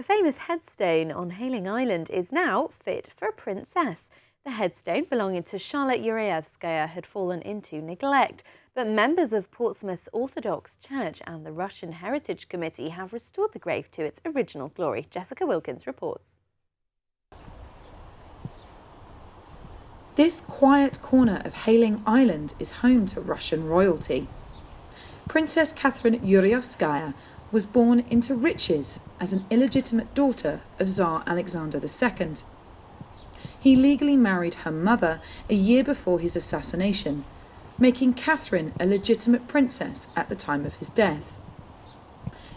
The famous headstone on Hayling Island is now fit for a princess. The headstone belonging to Charlotte Yourievskaya had fallen into neglect, but members of Portsmouth's Orthodox Church and the Russian Heritage Committee have restored the grave to its original glory. Jessica Wilkins reports. This quiet corner of Hayling Island is home to Russian royalty. Princess Catherine Yourievskaya was born into riches as an illegitimate daughter of Tsar Alexander II. He legally married her mother a year before his assassination, making Catherine a legitimate princess at the time of his death.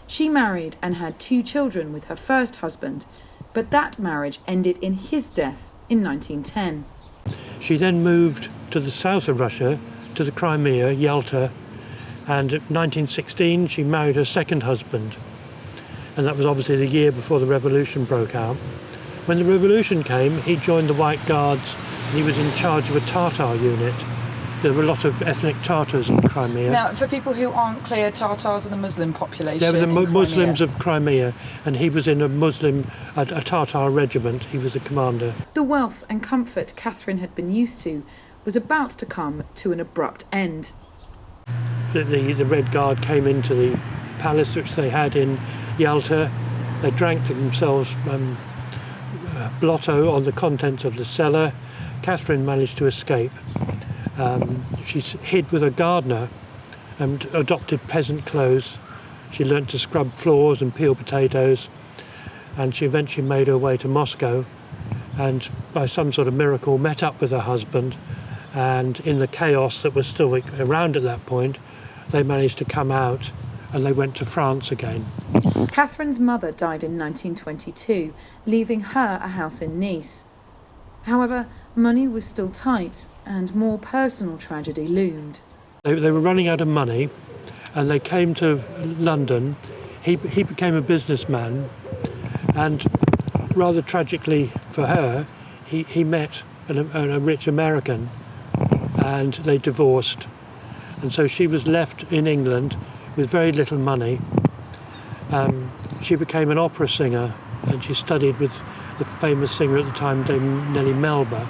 She married and had 2 children with her first husband, but that marriage ended in his death in 1910. She then moved to the south of Russia, to the Crimea, Yalta, and in 1916 she married her second husband. And that was obviously the year before the revolution broke out. When the revolution came, he joined the White Guards and he was in charge of a Tatar unit. There were a lot of ethnic Tatars in Crimea. Now, for people who aren't clear, Tatars are the Muslim population. There were the Muslims of Crimea, and he was in a Tatar regiment. He was the commander. The wealth and comfort Catherine had been used to was about to come to an abrupt end. The Red Guard came into the palace which they had in Yalta. They drank themselves blotto on the contents of the cellar. Catherine managed to escape. She hid with a gardener and adopted peasant clothes. She learnt to scrub floors and peel potatoes, and she eventually made her way to Moscow and by some sort of miracle met up with her husband, and in the chaos that was still around at that point, they managed to come out and they went to France again. Catherine's mother died in 1922, leaving her a house in Nice. However, money was still tight and more personal tragedy loomed. They were running out of money and they came to London. He became a businessman, and rather tragically for her, he met a rich American and they divorced. And so she was left in England with very little money. She became an opera singer and she studied with the famous singer at the time, Dame Nellie Melba.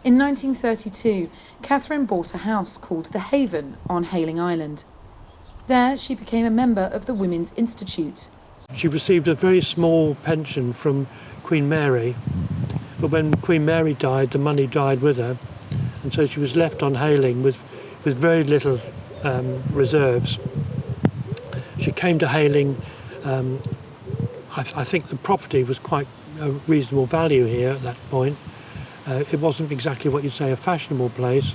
In 1932, Catherine bought a house called The Haven on Hayling Island. There she became a member of the Women's Institute. She received a very small pension from Queen Mary, but when Queen Mary died, the money died with her, and so she was left on Hayling with very little reserves. She came to Hayling. I think the property was quite a reasonable value here at that point. It wasn't exactly what you'd say a fashionable place,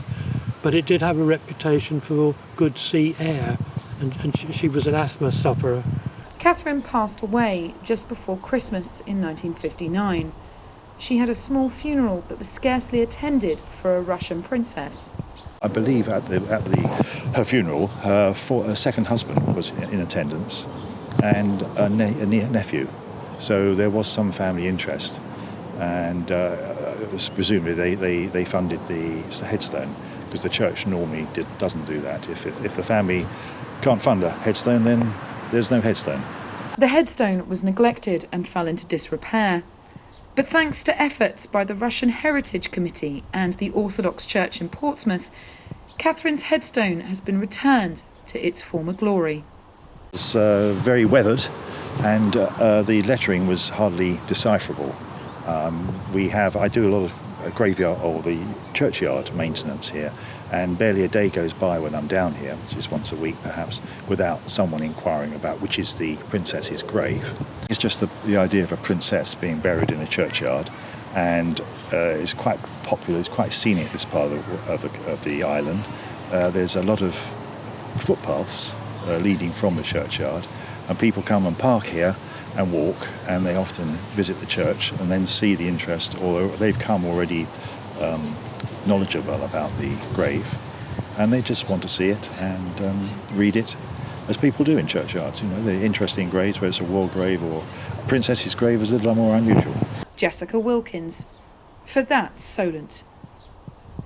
but it did have a reputation for good sea air, and she was an asthma sufferer. Catherine passed away just before Christmas in 1959. She had a small funeral that was scarcely attended for a Russian princess. I believe at her funeral, her second husband was in attendance, and a nephew. So there was some family interest, and presumably they funded the headstone, because the church normally doesn't do that. If the family can't fund a headstone, then there's no headstone. The headstone was neglected and fell into disrepair. But thanks to efforts by the Russian Heritage Committee and the Orthodox Church in Portsmouth, Catherine's headstone has been returned to its former glory. It's very weathered, and the lettering was hardly decipherable. I do a lot of graveyard or the churchyard maintenance here, and barely a day goes by when I'm down here, which is once a week perhaps, without someone inquiring about which is the princess's grave. It's just the idea of a princess being buried in a churchyard, and it's quite popular, it's quite scenic, this part of the island. There's a lot of footpaths leading from the churchyard, and people come and park here and walk, and they often visit the church and then see the interest, or they've come already knowledgeable about the grave, and they just want to see it and read it, as people do in churchyards. You know, the interesting graves, whether it's a war grave or a princess's grave, is a little more unusual. Jessica Wilkins. For That's Solent.